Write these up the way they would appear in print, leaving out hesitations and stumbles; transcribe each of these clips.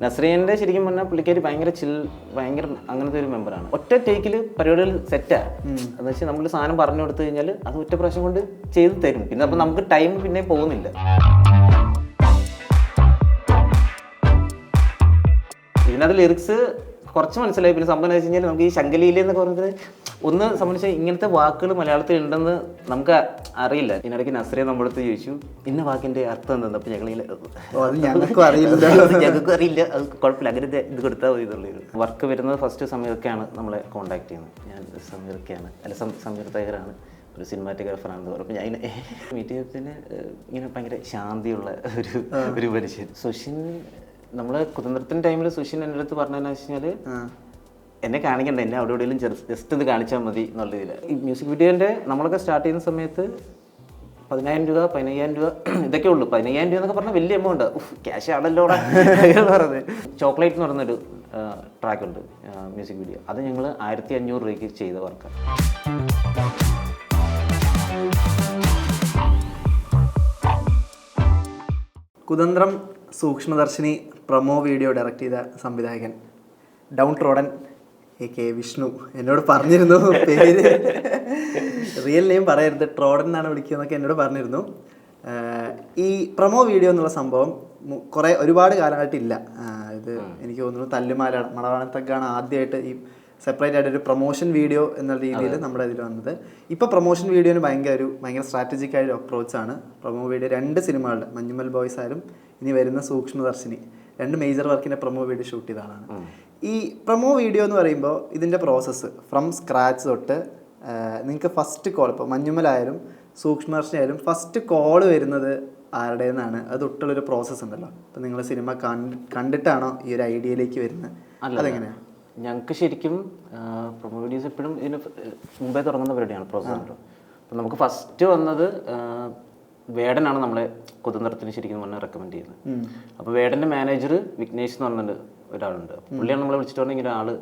നസ്രീൻ്റെ ശരിക്കും പറഞ്ഞാൽ പുള്ളിക്കാരി ഭയങ്കര ഭയങ്കര അങ്ങനത്തെ ഒരു മെമ്പറാണ്. ഒറ്റ ടേക്കിൽ പരിപാടികൾ സെറ്റാണ്. എന്ന് വെച്ചാൽ നമ്മൾ സാധനം പറഞ്ഞു കൊടുത്തു കഴിഞ്ഞാൽ അത് ഒറ്റ പ്രാവശ്യം കൊണ്ട് ചെയ്ത് തരും. പിന്നെ അപ്പം നമുക്ക് ടൈം പിന്നെ പോകുന്നില്ല. ഇതിനകത്ത് ലിറിക്സ് കുറച്ച് മനസ്സിലായി. പിന്നെ സംഭവം വെച്ച് കഴിഞ്ഞാൽ നമുക്ക് ഈ ശങ്കലീല എന്നൊക്കെ പറഞ്ഞത് ഒന്ന് സംബന്ധിച്ച് ഇങ്ങനത്തെ വാക്കുകൾ മലയാളത്തിൽ ഉണ്ടെന്ന് നമുക്ക് അറിയില്ല. ഇതിനിടയ്ക്ക് നസ്രിയ നമ്മളടുത്ത് ചോദിച്ചു ഇന്ന വാക്കിന്റെ അർത്ഥം എന്താ. അപ്പം ഞങ്ങൾക്കും അറിയില്ല. അത് കുഴപ്പമില്ല, അങ്ങനെ ഇത് കൊടുത്താൽ മതി എന്നുള്ളത്. വർക്ക് വരുന്നത് ഫസ്റ്റ് സമീർക്കാണ് നമ്മളെ കോൺടാക്ട് ചെയ്യുന്നത്. ഞാൻ സമീർക്കാണ്, അല്ല സമീർ തയ്യറാണ്, ഒരു സിനിമാറ്റോഗ്രാഫറാണെന്ന് പറഞ്ഞപ്പോൾ ഞാൻ മീറ്റ് ചെയ്തതിന് ഇങ്ങനെ ഭയങ്കര ശാന്തിയുള്ള ഒരു മനുഷ്യൻ. സുഷിൻ നമ്മള് കുതന്ത്രത്തിന്റെ ടൈമിൽ സുഷിൻ എൻ്റെ അടുത്ത് പറഞ്ഞതെന്ന് വെച്ച് കഴിഞ്ഞാൽ എന്നെ കാണിക്കണ്ട, എന്നെ അവിടെ എവിടെയെങ്കിലും ജസ്റ്റ് ഇത് കാണിച്ചാൽ മതി എന്നുള്ളതില്ല. ഈ മ്യൂസിക് വീഡിയോൻ്റെ നമ്മളൊക്കെ സ്റ്റാർട്ട് ചെയ്യുന്ന സമയത്ത് 10,000 രൂപ 15,000 രൂപ ഇതൊക്കെ ഉള്ളൂ. 15,000 രൂപ എന്നൊക്കെ പറഞ്ഞാൽ വലിയ എമൗണ്ട്. ക്യാഷ് ആണല്ലോ പറഞ്ഞത്. ചോക്ലേറ്റ് എന്ന് പറഞ്ഞൊരു ട്രാക്ക് ഉണ്ട് മ്യൂസിക് വീഡിയോ. അത് ഞങ്ങൾ 1,500 രൂപയ്ക്ക് ചെയ്ത വർക്കാണ്. കുതന്ത്രം സൂക്ഷ്മദർശിനി പ്രൊമോ വീഡിയോ ഡയറക്റ്റ് ചെയ്ത സംവിധായകൻ ഡൗൺ ട്രോഡൻ കെ വിഷ്ണു എന്നോട് പറഞ്ഞിരുന്നു. പേര് റിയൽ നെയിം പറയരുത്, ട്രോഡൻ എന്നാണ് വിളിക്കുന്നതൊക്കെ എന്നോട് പറഞ്ഞിരുന്നു. ഈ പ്രൊമോ വീഡിയോ എന്നുള്ള സംഭവം ഒരുപാട് കാലമായിട്ടില്ല. ഇത് എനിക്ക് തോന്നുന്നു തല്ലുമാല മണവാളത്തൊക്കെയാണ് ആദ്യമായിട്ട് ഈ സെപ്പറേറ്റ് ആയിട്ട് ഒരു പ്രൊമോഷൻ വീഡിയോ എന്ന രീതിയിൽ നമ്മുടെ ഇതിൽ വന്നത്. ഇപ്പോൾ പ്രൊമോഷൻ വീഡിയോന് ഭയങ്കര സ്ട്രാറ്റജിക് ആയ ഒരു അപ്രോച്ചാണ്. പ്രൊമോ വീഡിയോ 2 സിനിമകളുടെ മഞ്ഞുമൽ ബോയ്സ് ആയാലും ഇനി വരുന്ന സൂക്ഷ്മദർശിനി 2 മേജർ വർക്കിൻ്റെ പ്രൊമോ വീഡിയോ ഷൂട്ട് ചെയ്തതാണ്. ഈ പ്രൊമോ വീഡിയോ എന്ന് പറയുമ്പോൾ ഇതിൻ്റെ പ്രോസസ്സ് ഫ്രം സ്ക്രാച്ച് തൊട്ട് നിങ്ങൾക്ക് ഫസ്റ്റ് കോൾ, ഇപ്പോൾ മഞ്ഞുമലായാലും സൂക്ഷ്മദർശിനി ആയാലും ഫസ്റ്റ് കോൾ വരുന്നത് ആരുടേന്നാണ്? അത് തൊട്ടുള്ളൊരു പ്രോസസ്സ് ഉണ്ടല്ലോ. അപ്പം നിങ്ങൾ സിനിമ കണ്ടിട്ടാണോ ഈ ഒരു ഐഡിയയിലേക്ക് വരുന്നത്? അതെങ്ങനെയാണ്? ഞങ്ങൾക്ക് ശരിക്കും പ്രൊമോ വീഡിയോസ് എപ്പോഴും ഇതിന് മുമ്പേ തുടങ്ങുന്ന പരിപാടിയാണ് പ്രോഗ്രാമിൽ. അപ്പം നമുക്ക് ഫസ്റ്റ് വന്നത് വേടനാണ് നമ്മളെ കുതന്ത്രത്തിന് ശരിക്കും പറഞ്ഞാൽ റെക്കമെൻഡ് ചെയ്യുന്നത്. അപ്പോൾ വേടൻ്റെ മാനേജർ വിഘ്നേഷ് എന്ന് പറഞ്ഞിട്ട് ഒരാളുണ്ട്. പുള്ളിയാണ് നമ്മളെ വിളിച്ചിട്ട് പറഞ്ഞാൽ ഇങ്ങനെ ആള്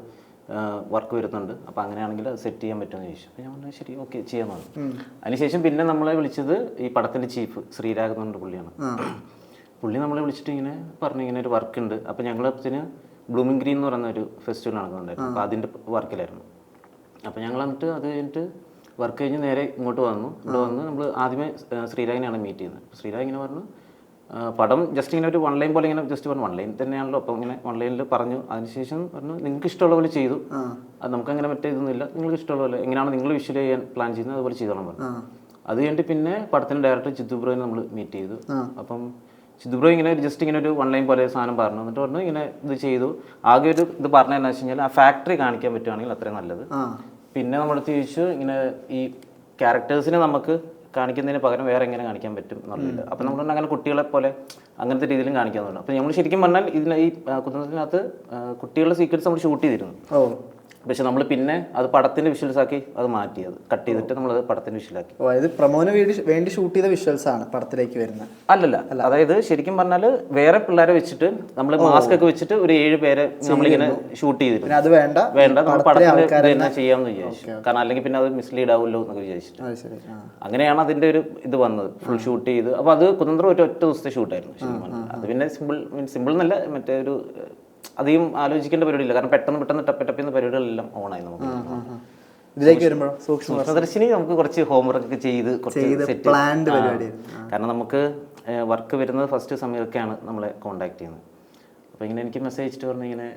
വർക്ക് വരുന്നുണ്ട്, അപ്പോൾ അങ്ങനെയാണെങ്കിൽ അത് സെറ്റ് ചെയ്യാൻ പറ്റുമെന്ന് ചോദിച്ചു. അപ്പോൾ ഞാൻ പറഞ്ഞു ശരി ഓക്കെ ചെയ്യാൻ പറഞ്ഞു. അതിനുശേഷം പിന്നെ നമ്മളെ വിളിച്ചത് ഈ പടത്തിൻ്റെ ചീഫ് ശ്രീരാഗ് എന്ന് പറഞ്ഞിട്ട് പുള്ളിയാണ്. പുള്ളി നമ്മളെ വിളിച്ചിട്ട് ഇങ്ങനെ പറഞ്ഞു ഇങ്ങനെ ഒരു വർക്ക് ഉണ്ട്. അപ്പോൾ ഞങ്ങളത്തിന് ബ്ലൂമിംഗ് ഗ്രീൻ എന്ന് പറയുന്ന ഒരു ഫെസ്റ്റിവൽ നടക്കുന്നുണ്ടായിരുന്നു. അപ്പോൾ അതിൻ്റെ വർക്കിലായിരുന്നു. അപ്പോൾ ഞങ്ങൾ എന്നിട്ട് അത് കഴിഞ്ഞിട്ട് വർക്ക് കഴിഞ്ഞ് നേരെ ഇങ്ങോട്ട് വന്നു. ഇവിടെ വന്ന് നമ്മൾ ആദ്യമേ ശ്രീരാഗിനെയാണ് മീറ്റ് ചെയ്യുന്നത്. ശ്രീരാഗ് ഇങ്ങനെ പറഞ്ഞു പടം ജസ്റ്റ് ഇങ്ങനെ ഒരു 1 ലൈൻ പോലെ ഇങ്ങനെ ജസ്റ്റ് പറഞ്ഞു. 1 ലൈൻ തന്നെയാണല്ലോ. അപ്പം ഇങ്ങനെ 1 ലൈനിൽ പറഞ്ഞു. അതിനുശേഷം പറഞ്ഞു നിങ്ങൾക്ക് ഇഷ്ടമുള്ള പോലെ ചെയ്തു, അത് നമുക്കങ്ങനെ മറ്റേ ഇതൊന്നുമില്ല, നിങ്ങൾക്ക് ഇഷ്ടമുള്ള പോലെ എങ്ങനെയാണ് നിങ്ങൾ വിഷ്വൽ ചെയ്യാൻ പ്ലാൻ ചെയ്യുന്നത് അതുപോലെ ചെയ്തോളാം പറഞ്ഞു. അത് കഴിഞ്ഞിട്ട് പിന്നെ പടത്തിൻ്റെ ഡയറക്ടർ ചിത്തു ബ്രോയെ നമ്മൾ മീറ്റ് ചെയ്തു. അപ്പം ചിത്തു ബ്രോ ഇങ്ങനെ ജസ്റ്റ് ഇങ്ങനെ ഒരു 1 ലൈൻ പോലെ സാധനം പറഞ്ഞു. എന്നിട്ട് പറഞ്ഞു ഇങ്ങനെ ഇത് ചെയ്തു. ആകെ ഒരു ഇത് പറഞ്ഞതെന്ന് വെച്ച് കഴിഞ്ഞാൽ ആ ഫാക്ടറി കാണിക്കാൻ പറ്റുവാണെങ്കിൽ അത്രയും നല്ലത്. പിന്നെ നമ്മളടുത്ത് ചോദിച്ചു ഇങ്ങനെ ഈ ക്യാരക്ടേഴ്സിനെ നമുക്ക് കാണിക്കുന്നതിന് പകരം വേറെ എങ്ങനെ കാണിക്കാൻ പറ്റും എന്നുള്ളതില്ല. അപ്പം നമ്മൾ അങ്ങനെ കുട്ടികളെ പോലെ അങ്ങനത്തെ രീതിയിലും കാണിക്കാമെന്നുണ്ട്. അപ്പം നമ്മൾ ശരിക്കും പറഞ്ഞാൽ ഇതിന് ഈ കുതന്ത്രത്തിനകത്ത് കുട്ടികളുടെ സീക്വൻസ് നമ്മൾ ഷൂട്ട് ചെയ്തിരുന്നു. പക്ഷെ നമ്മൾ പിന്നെ അത് പടത്തിന്റെ വിഷ്വൽസ് ആക്കി അത് മാറ്റി, അത് കട്ട് ചെയ്തിട്ട് നമ്മൾ അത് പടത്തിന്റെ വിഷ്വലാക്കി. അതായത് പ്രൊമോന് വേണ്ടി ഷൂട്ട് ചെയ്ത വിഷ്വൽസ് ആണ് പടത്തിലേക്ക് വരുന്നത്? അല്ലല്ല, അതായത് ശരിക്കും പറഞ്ഞാൽ വേറെ പിള്ളേരെ വെച്ചിട്ട് നമ്മൾ മാസ്ക് ഒക്കെ വെച്ചിട്ട് ഒരു 7 പേരെ നമ്മളിങ്ങനെ ഷൂട്ട് ചെയ്തിരുന്നു. അത് വേണ്ട നമ്മൾ പടത്തിന് ചെയ്യാമെന്ന് വിചാരിച്ചു. കാരണം അല്ലെങ്കിൽ പിന്നെ അത് മിസ്ലീഡ് ആവുമല്ലോ എന്നൊക്കെ വിചാരിച്ചിട്ട് അങ്ങനെയാണ് അതിന്റെ ഒരു ഇത് വന്നത്. ഫുൾ ഷൂട്ട് ചെയ്ത് അപ്പോൾ അത് കുതന്ത്രം ഒറ്റ ദിവസത്തെ ഷൂട്ടായിരുന്നു ശരിക്കും പറഞ്ഞാൽ. അത് പിന്നെ സിമ്പിൾ എന്നല്ല, മറ്റേ ഒരു അധികം ആലോചിക്കേണ്ട പരിപാടിയില്ല. കാരണം പെട്ടെന്ന് ടപ്പിന്ന് പരിപാടികളെല്ലാം ഓണായി. നമുക്ക് ഇതിലേക്ക് വരുമ്പോൾ സൂക്ഷ്മദർശിനി നമുക്ക് കുറച്ച് ഹോംവർക്ക് ഒക്കെ ചെയ്ത് സെറ്റ്. കാരണം നമുക്ക് വർക്ക് വരുന്നത് ഫസ്റ്റ് സമീർക്കാണ് നമ്മളെ കോൺടാക്ട് ചെയ്യുന്നത്. അപ്പോൾ ഇങ്ങനെ എനിക്ക് മെസ്സേജ് അയച്ചിട്ട് പറഞ്ഞു ഇങ്ങനെ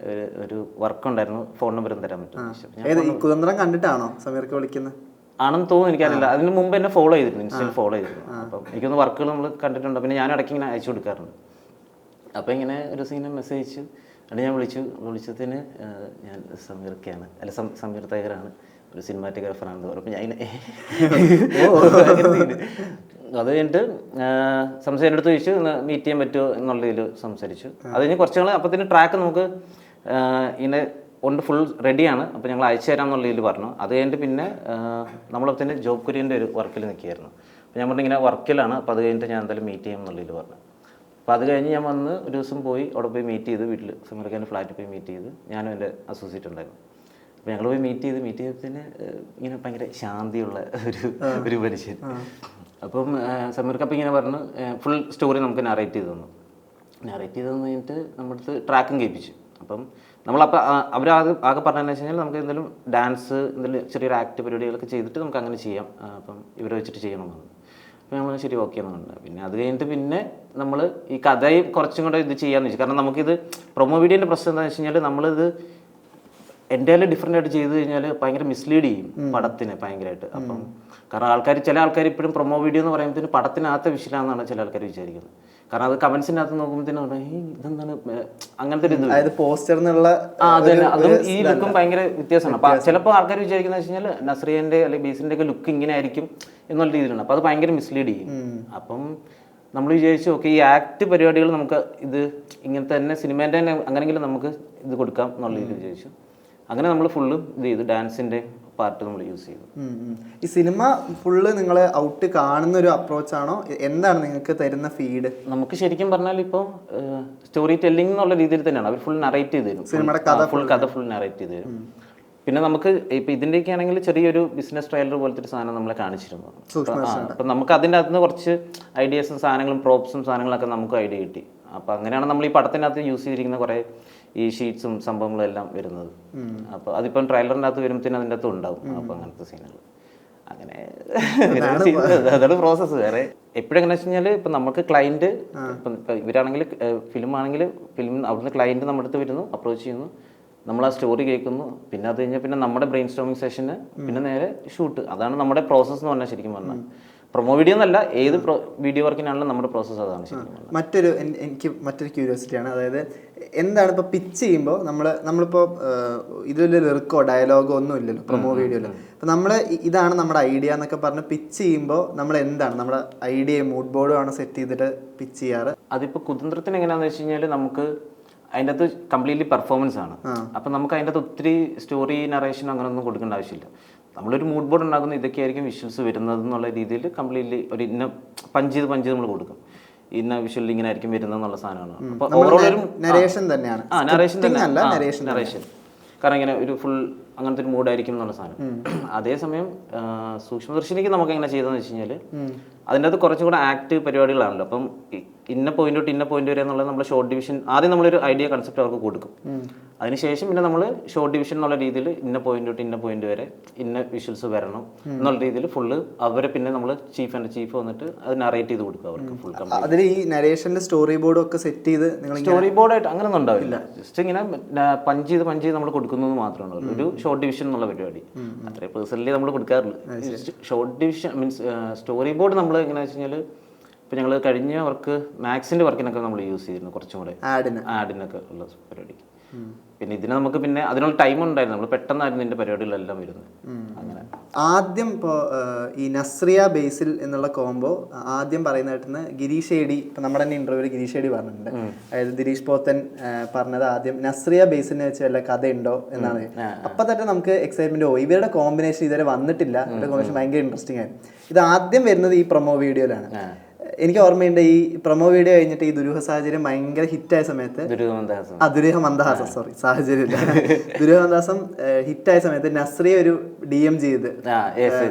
ഒരു വർക്ക് ഉണ്ടായിരുന്നു, ഫോൺ നമ്പറും തരാൻ പറ്റും. കുതന്ത്രം കണ്ടിട്ടാണോ സമീർക്ക് വിളിക്കുന്നത്? ആണെന്ന് തോന്നുന്നു, എനിക്കറിയില്ല. അതിന് മുമ്പ് എന്നെ ഫോളോ ചെയ്തിരുന്നു, ഇൻസ്റ്റയിൽ ഫോളോ ചെയ്തിരുന്നു. അപ്പം എനിക്കൊന്ന് വർക്കുകൾ നമ്മൾ കണ്ടിട്ടുണ്ട്. പിന്നെ ഞാൻ ഇടയ്ക്ക് ഇങ്ങനെ അയച്ചു കൊടുക്കാറുണ്ട്. അപ്പോൾ ഇങ്ങനെ ഒരു സീനെ മെസ്സേജ് അയച്ചു. എന്നിട്ട് ഞാൻ വിളിച്ചതിന് ഞാൻ സമീർക്കാണ്, അല്ല സമീർ തയ്യറാണ്, ഒരു സിനിമാറ്റോഗ്രാഫറാണെന്ന് പറഞ്ഞപ്പോൾ ഞാൻ അത് കഴിഞ്ഞിട്ട് സംസാരം എടുത്ത് ചോദിച്ചു മീറ്റ് ചെയ്യാൻ പറ്റുമോ എന്നുള്ളതിൽ സംസാരിച്ചു. അത് കഴിഞ്ഞ് കുറച്ച് നാൾ അപ്പത്തിന് ട്രാക്ക് നമുക്ക് ഇങ്ങനെ ഉണ്ട്, ഫുൾ റെഡിയാണ്, അപ്പോൾ ഞങ്ങൾ അയച്ചു തരാം എന്നുള്ളതിൽ പറഞ്ഞു. അത് കഴിഞ്ഞിട്ട് പിന്നെ നമ്മളപ്പത്തിന് ജോബ് കുര്യൻ്റെ ഒരു വർക്കിൽ നിൽക്കുകയായിരുന്നു. അപ്പോൾ ഞാൻ പറഞ്ഞു ഇങ്ങനെ വർക്കിലാണ്, അപ്പോൾ അത് കഴിഞ്ഞിട്ട് ഞാൻ എന്തായാലും മീറ്റ് ചെയ്യാം എന്നുള്ളതിൽ പറഞ്ഞു. അപ്പോൾ അത് കഴിഞ്ഞ് ഞാൻ വന്ന് ഒരു ദിവസം പോയി അവിടെ പോയി മീറ്റ് ചെയ്ത്, വീട്ടിൽ സമീർക്കാൻ്റെ ഫ്ലാറ്റിൽ പോയി മീറ്റ് ചെയ്ത്, ഞാനും എൻ്റെ അസോസിയേറ്റ് ഉണ്ടായിരുന്നു. അപ്പോൾ ഞങ്ങൾ പോയി മീറ്റ് ചെയ്തതിന് ഇങ്ങനെ ഭയങ്കര ശാന്തിയുള്ള ഒരു മനുഷ്യൻ. അപ്പം സമീർക്ക് അപ്പം ഇങ്ങനെ പറഞ്ഞു ഫുൾ സ്റ്റോറി നമുക്ക് നറേറ്റ് ചെയ്ത് തന്നു. നാരേറ്റ് ചെയ്തെന്ന് കഴിഞ്ഞിട്ട് നമ്മുടെ ട്രാക്കും കേൾപ്പിച്ചു. അപ്പം നമ്മളപ്പോൾ ആകെ പറഞ്ഞതെന്ന് വെച്ച് കഴിഞ്ഞാൽ നമുക്ക് എന്തെങ്കിലും ഡാൻസ് എന്തെങ്കിലും ചെറിയൊരു ആക്ട് പരിപാടികളൊക്കെ ചെയ്തിട്ട് നമുക്ക് അങ്ങനെ ചെയ്യാം, അപ്പം ഇവരെ വെച്ചിട്ട് ചെയ്യണമെന്നാണ്. അപ്പോൾ നമ്മൾ ശരി ഓക്കെ എന്നുണ്ട്. പിന്നെ അത് കഴിഞ്ഞിട്ട് പിന്നെ നമ്മൾ ഈ കഥയും കുറച്ചും കൂടെ ഇത് ചെയ്യാമെന്ന് വെച്ചു. കാരണം നമുക്കിത് പ്രൊമോ വീഡിയോൻ്റെ പ്രശ്നം എന്താണെന്ന് വെച്ച് കഴിഞ്ഞാൽ നമ്മളിത് എൻ്റെ ഡിഫറെൻ്റ് ആയിട്ട് ചെയ്ത് കഴിഞ്ഞാൽ ഭയങ്കര മിസ്ലീഡ് ചെയ്യും പടത്തിനെ ഭയങ്കരമായിട്ട്. അപ്പം കാരണം ചില ആൾക്കാർ ഇപ്പോഴും പ്രൊമോ വീഡിയോ എന്ന് പറയുമ്പോഴത്തേന് പടത്തിനകത്ത് വിഷയമാണെന്നാണ് ചില ആൾക്കാർ വിചാരിക്കുന്നത്. കാരണം അത് കമന്റ്സിനകത്ത് നോക്കുമ്പോഴത്തേനും ഇതെന്താണ് അങ്ങനത്തെ ഒരു ഇത് പോസ്റ്ററിനുള്ള അതും ഈ ലുക്കും ഭയങ്കര വ്യത്യാസമാണ്. അപ്പൊ ചിലപ്പോൾ ആൾക്കാർ വിചാരിക്കുന്ന വെച്ച് കഴിഞ്ഞാൽ നസ്രിയന്റെ അല്ലെങ്കിൽ ബേസിന്റെ ഒക്കെ ലുക്ക് ഇങ്ങനെ ആയിരിക്കും എന്നുള്ള രീതിയിലാണ്. അപ്പൊ അത് ഭയങ്കര മിസ്ലീഡ് ചെയ്യും. അപ്പം നമ്മൾ വിചാരിച്ചു ഓക്കെ ഈ ആക്ട് പരിപാടികൾ നമുക്ക് ഇത് ഇങ്ങനത്തെ തന്നെ സിനിമേൻ്റെ തന്നെ അങ്ങനെയെങ്കിലും നമുക്ക് ഇത് കൊടുക്കാം എന്നുള്ള രീതിയിൽ വിചാരിച്ചു. അങ്ങനെ നമ്മൾ ഫുള്ള് ഇത് ചെയ്തു, ഡാൻസിന്റെ പാർട്ട് നമ്മൾ യൂസ് ചെയ്തു. ഈ സിനിമ ഫുള്ള് നിങ്ങൾ ഔട്ട് കാണുന്ന ഒരു അപ്രോച്ചാണോ? എന്താണ് നിങ്ങൾക്ക് തരുന്ന ഫീഡ്? നമുക്ക് ശരിക്കും പറഞ്ഞാൽ ഇപ്പോൾ സ്റ്റോറി ടെല്ലിംഗ് എന്നുള്ള രീതിയിൽ തന്നെയാണ് അവർ ഫുൾ നറേറ്റ് ചെയ്ത് തരും. സിനിമയുടെ കഥ ഫുൾ നറേറ്റ് ചെയ്ത് തരും. പിന്നെ നമുക്ക് ഇപ്പം ഇതിൻ്റെയൊക്കെ ആണെങ്കിൽ ചെറിയൊരു ബിസിനസ് ട്രയലർ പോലത്തെ ഒരു സാധനം നമ്മളെ കാണിച്ചിരുന്നു. അപ്പം നമുക്ക് അതിൻ്റെ അകത്ത് നിന്ന് കുറച്ച് ഐഡിയാസും സാധനങ്ങളും പ്രോപ്സും സാധനങ്ങളൊക്കെ നമുക്ക് ഐഡിയ കിട്ടി. അപ്പം അങ്ങനെയാണ് നമ്മൾ ഈ പടത്തിനകത്ത് യൂസ് ചെയ്തിരിക്കുന്ന കുറേ ഈ ഷീറ്റ്സും സംഭവങ്ങളും എല്ലാം വരുന്നത്. അപ്പോൾ അതിപ്പം ട്രെയിലറിൻ്റെ അകത്ത് വരുമ്പോഴത്തേനും അതിൻ്റെ അകത്തും ഉണ്ടാവും. അപ്പോൾ അങ്ങനത്തെ സീനുകൾ അങ്ങനെ അതാണ് പ്രോസസ്സ്. വേറെ എപ്പോഴും എങ്ങനെ വെച്ച് കഴിഞ്ഞാൽ ഇപ്പം നമുക്ക് ക്ലയൻറ്റ് ഇപ്പം ഇവരാണെങ്കിൽ ഫിലിം അവിടുന്ന് ക്ലയൻറ്റ് നമ്മുടെ അടുത്ത് വരുന്നു, അപ്രോച്ച് ചെയ്യുന്നു, നമ്മൾ ആ സ്റ്റോറി കേൾക്കുന്നു, പിന്നെ അത് കഴിഞ്ഞാൽ പിന്നെ നമ്മുടെ ബ്രെയിൻ സ്റ്റോമിങ് സെഷന്, പിന്നെ നേരെ ഷൂട്ട്. അതാണ് നമ്മുടെ പ്രോസസ്സ് എന്ന് പറഞ്ഞാൽ ശരിക്കും പറഞ്ഞാൽ. പ്രൊമോ വീഡിയോ എന്നല്ല, ഏത് വീഡിയോ വർക്കിനാണെങ്കിലും നമ്മുടെ പ്രോസസ്സ് അതാണ് ശരിക്കും. എനിക്ക് മറ്റൊരു ക്യൂരിയോസിറ്റിയാണ്, അതായത് എന്താണ് ഇപ്പോൾ പിച്ച് ചെയ്യുമ്പോൾ നമ്മളിപ്പോൾ ഇതിൽ ലിറിക്കോ ഡയലോഗോ ഒന്നും ഇല്ലല്ലോ പ്രൊമോ വീഡിയോയിൽ. അപ്പോൾ നമ്മൾ ഇതാണ് നമ്മുടെ ഐഡിയ എന്നൊക്കെ പറഞ്ഞ് പിച്ച് ചെയ്യുമ്പോൾ നമ്മൾ എന്താണ് നമ്മുടെ ഐഡിയ മൂഡ് ബോർഡും ആണ് സെറ്റ് ചെയ്തിട്ട് പിച്ച് ചെയ്യാറ്? അതിപ്പോൾ കുതന്ത്രത്തിന് എങ്ങനെയാണെന്ന് വെച്ച് കഴിഞ്ഞാൽ നമുക്ക് അതിൻ്റെ അകത്ത് കംപ്ലീറ്റ്ലി പെർഫോമൻസ് ആണ്. അപ്പം നമുക്ക് അതിൻ്റെ അകത്ത് ഒത്തിരി സ്റ്റോറി നറേഷനോ അങ്ങനെയൊന്നും കൊടുക്കേണ്ട ആവശ്യമില്ല. നമ്മളൊരു മൂഡ് ബോർഡ് ഉണ്ടാക്കുന്ന ഇതൊക്കെയായിരിക്കും വിഷ്വൽസ് വരുന്നത് എന്നുള്ള രീതിയിൽ കംപ്ലീറ്റ്ലി ഒരു ഇന്ന പഞ്ച് ചെയ്ത് നമ്മൾ കൊടുക്കും. ഇന്ന വിഷ്വൽ ഇങ്ങനെ ആയിരിക്കും വരുന്നത് എന്നുള്ള സാധനമാണ്. അപ്പോൾ ഓവറോൾ ഒരു നരേഷൻ തന്നെയാണ്. നരേഷൻ നരേഷൻ കാരണം ഇങ്ങനെ ഒരു ഫുൾ അങ്ങനത്തെ ഒരു മൂഡായിരിക്കും എന്നുള്ള സാധനം. അതേസമയം സൂക്ഷ്മദർശിനിക്ക് നമുക്ക് എങ്ങനെ ചെയ്തതെന്ന് വെച്ച് കഴിഞ്ഞാൽ അതിൻ്റെ അകത്ത് കുറച്ചും കൂടെ ആക്ട് പരിപാടികളാണല്ലോ. അപ്പം ഇന്ന പോയിന്റ് തൊട്ട് ഇന്ന പോയിന്റ് വരെ എന്നുള്ളത് നമ്മൾ ഷോർട്ട് ഡിവിഷൻ ആദ്യം നമ്മളൊരു ഐഡിയ കൺസെപ്റ്റ് അവർക്ക് കൊടുക്കും. അതിനുശേഷം പിന്നെ നമ്മൾ ഷോർട്ട് ഡിവിഷൻ എന്നുള്ള രീതിയിൽ ഇന്ന പോയിന്റ് തൊട്ട് ഇന്ന പോയിന്റ് വരെ ഇന്ന വിഷ്വൽസ് വരണം എന്നുള്ള രീതിയിൽ ഫുള്ള് അവരെ പിന്നെ നമ്മൾ ചീഫ് വന്നിട്ട് അത് നറേറ്റ് ചെയ്ത് കൊടുക്കും അവർക്ക് ഫുൾ. അതിൽ ഈ നരേഷന്റെ സ്റ്റോറി ബോർഡും ഒക്കെ സെറ്റ് ചെയ്ത് സ്റ്റോറി ബോർഡായിട്ട് അങ്ങനെയൊന്നും ഉണ്ടാവില്ല. ജസ്റ്റ് ഇങ്ങനെ പഞ്ച് ചെയ്ത് നമ്മൾ കൊടുക്കുന്നത് മാത്രമേ ഉള്ളൂ. ഒരു ഷോർട്ട് ഡിവിഷൻ എന്നുള്ള പരിപാടി അത്രയും പേഴ്സണലി നമ്മൾ കൊടുക്കാറുള്ളൂ. Short division means storyboard നമ്മൾ എങ്ങനെയാ വെച്ച് കഴിഞ്ഞാൽ ഇപ്പം ഞങ്ങൾ കഴിഞ്ഞ വർക്ക് മാക്സിൻ്റെ വർക്കിനൊക്കെ നമ്മൾ യൂസ് ചെയ്തിരുന്നു, കുറച്ചും കൂടെ ആഡിനൊക്കെ ഉള്ള പരിപാടിക്ക്. പിന്നെ ഇതിന് നമുക്ക് പിന്നെ അതിനുള്ള ടൈം ഉണ്ടായിരുന്നു, നമ്മൾ പെട്ടെന്നായിരുന്നു ഇതിൻ്റെ പരിപാടികളെല്ലാം വരുന്നത്. അങ്ങനെ ആദ്യം ഇപ്പോൾ ഈ നസ്രിയ ബേസിൽ എന്നുള്ള കോംബോ ആദ്യം പറയുന്നതായിട്ടെന്ന് ഗിരീഷ് ഏടി, ഇപ്പം നമ്മുടെ തന്നെ ഇൻ്റർവ്യൂവിൽ ഗിരീഷ് ഏടി പറഞ്ഞിട്ടുണ്ട്. അതായത് ദിരീഷ് പോത്തൻ പറഞ്ഞത് ആദ്യം നസ്രിയ ബേസിനെ വെച്ച് വല്ല കഥയുണ്ടോ എന്നാണ്. അപ്പം തന്നെ നമുക്ക് എക്സൈറ്റ്മെൻറ്റ് പോയി. ഇവരുടെ കോമ്പിനേഷൻ ഇതുവരെ വന്നിട്ടില്ല, ഇവരുടെ കോമ്പിനേഷൻ ഭയങ്കര ഇൻട്രസ്റ്റിംഗ് ആയിരുന്നു. ഇത് ആദ്യം വരുന്നത് ഈ പ്രൊമോ വീഡിയോയിലാണ്. എനിക്ക് ഓർമ്മയുണ്ട് ഈ പ്രൊമോ വീഡിയോ കഴിഞ്ഞിട്ട് ഈ ദുരൂഹ സാഹചര്യം ഭയങ്കര ഹിറ്റായ സമയത്ത് ദുരൂഹ മന്ദഹാസം ഹിറ്റായ സമയത്ത് നസ്രിയ ഒരു DM ചെയ്ത്